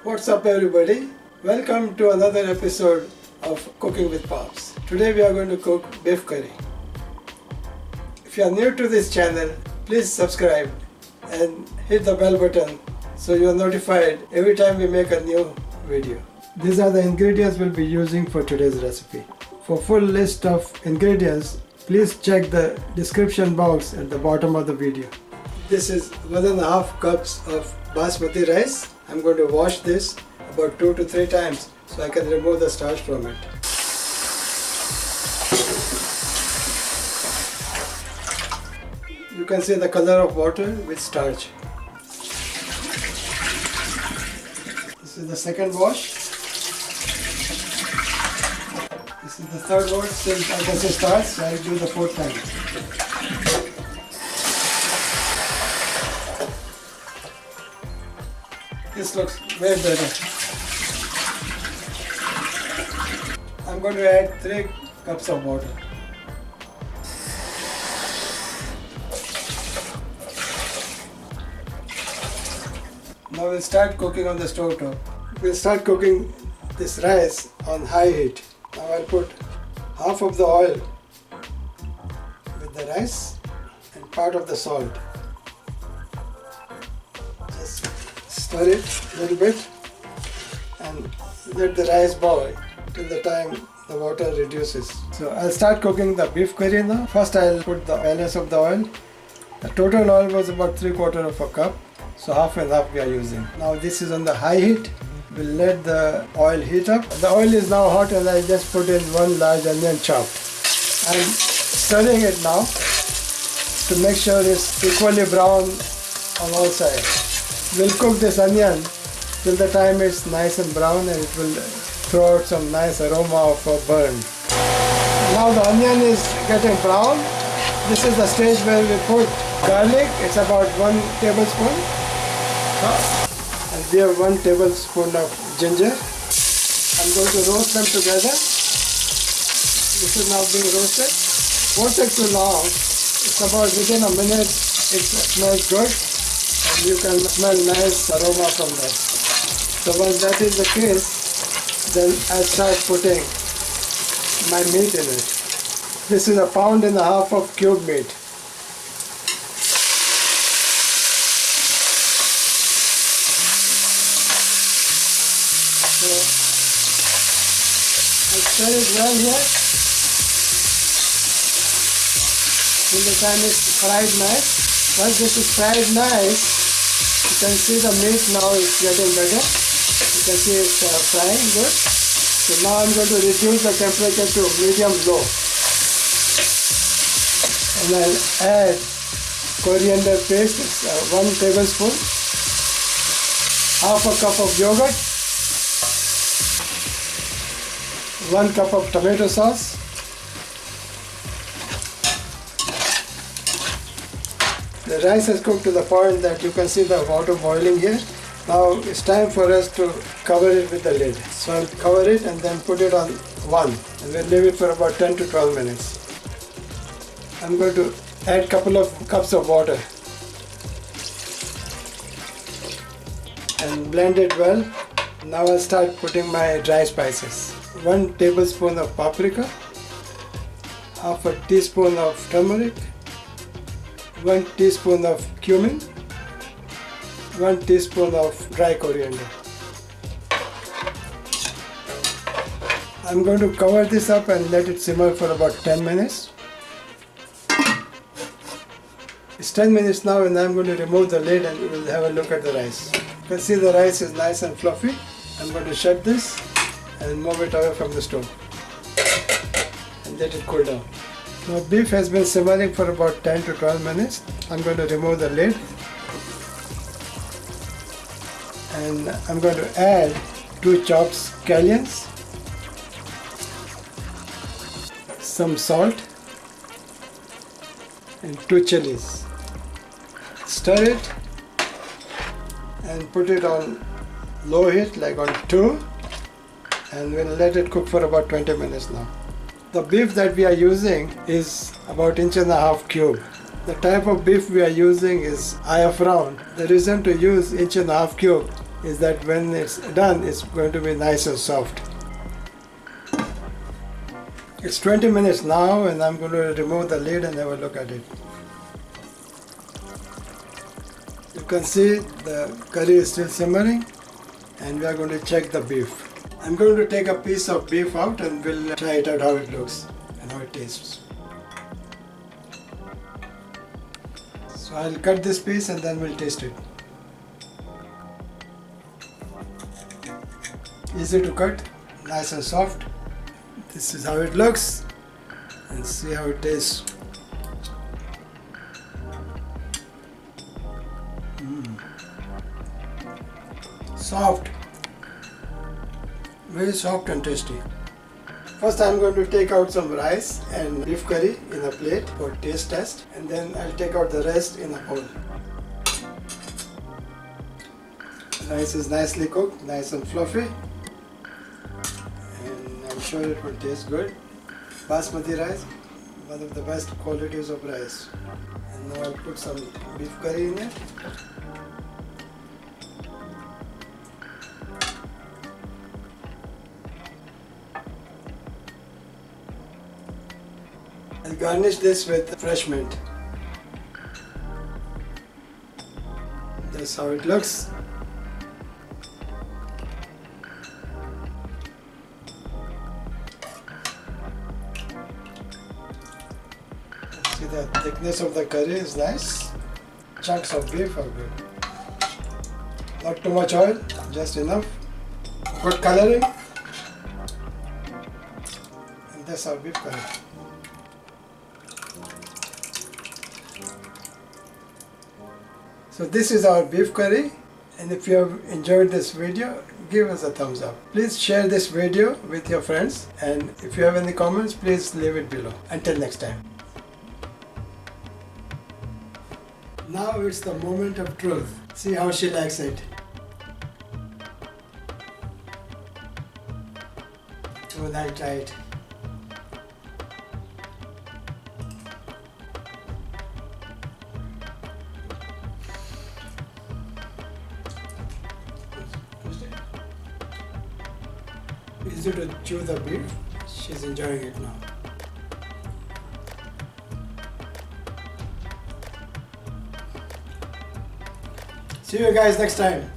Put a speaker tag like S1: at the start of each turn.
S1: What's up everybody? Welcome to another episode of Cooking with Pops. Today we are going to cook beef curry. If you are new to this channel, please subscribe and hit the bell button so you are notified every time we make a new video. These are the ingredients we'll be using for today's recipe. For full list of ingredients, please check the description box at the bottom of the video. This is 1.5 cups of basmati rice. I'm going to wash this about 2 to 3 times so I can remove the starch from it. You can see the color of water with starch. This is the second wash. This is the third wash. Since I can see starch, so I do the 4th time. This looks way better. I'm going to add 3 cups of water. Now we'll start cooking on the stove top. We'll start cooking this rice on high heat. Now I'll put half of the oil with the rice and part of the salt. Just stir it a little bit and let the rice boil till the time the water reduces. So I'll start cooking the beef curry now. First I'll put the balance of the oil. The total oil was about 3/4 of a cup. So half and half we are using. Now this is on the high heat. We'll let the oil heat up. The oil is now hot and I just put in 1 large onion chopped. I'm stirring it now to make sure it's equally brown on all sides. We'll cook this onion till the time it's nice and brown and it will throw out some nice aroma of a burn. Now the onion is getting brown. This is the stage where we put garlic. It's about 1 tablespoon. And we have 1 tablespoon of ginger. I'm going to roast them together. This is now being roasted. Won't take too long. It's about within a minute. It smells good. And you can smell nice aroma from that. So once that is the case, then I'll start putting my meat in it. This is 1.5 pounds of cube meat. So I'll stir it well here till the time it's fried nice. Once this is fried nice, you can see the meat now is getting better. You can see it's frying good. So now I'm going to reduce the temperature to medium-low. And I'll add coriander paste, 1 tablespoon, half a cup of yogurt, 1 cup of tomato sauce, the rice is cooked to the point that you can see the water boiling here. Now it's time for us to cover it with the lid. So I'll cover it and then put it on 1 and we'll leave it for about 10 to 12 minutes. I'm going to add a couple of cups of water and blend it well. Now I'll start putting my dry spices. 1 tablespoon of paprika, half a teaspoon of turmeric, 1 teaspoon of cumin, 1 teaspoon of dry coriander. I'm going to cover this up and let it simmer for about 10 minutes. It's 10 minutes now and I'm going to remove the lid and we'll have a look at the rice. You can see the rice is nice and fluffy. I'm going to shut this and move it away from the stove and let it cool down. Now beef has been simmering for about 10 to 12 minutes. I'm going to remove the lid and I'm going to add 2 chopped scallions, some salt and 2 chilies. Stir it and put it on low heat, like on 2, and we'll let it cook for about 20 minutes now. The beef that we are using is about 1.5 inch cube. The type of beef we are using is IF round. The reason to use 1.5 inch cube is that when it's done, it's going to be nice and soft. It's 20 minutes now, and I'm going to remove the lid and have a look at it. You can see the curry is still simmering, and we are going to check the beef. I'm going to take a piece of beef out and we'll try it out how it looks and how it tastes. So I'll cut this piece and then we'll taste it. Easy to cut, nice and soft. This is how it looks, and see how it tastes. Soft, very soft and tasty. First I'm going to take out some rice and beef curry in a plate for taste test, and then I'll take out the rest in a bowl. Rice is nicely cooked, nice and fluffy, and I'm sure it will taste good. Basmati rice, one of the best qualities of rice. And now I'll put some beef curry in it. I'll garnish this with fresh mint. That's how it looks. See, the thickness of the curry is nice. Chunks of beef are good. Not too much oil, just enough. Good coloring. And that's our beef curry. So this is our beef curry, and if you have enjoyed this video, give us a thumbs up. Please share this video with your friends, and if you have any comments, please leave it below. Until next time. Now it's the moment of truth. See how she likes it. So I'll try it. Easy to chew the beef. She's enjoying it now. See you guys next time.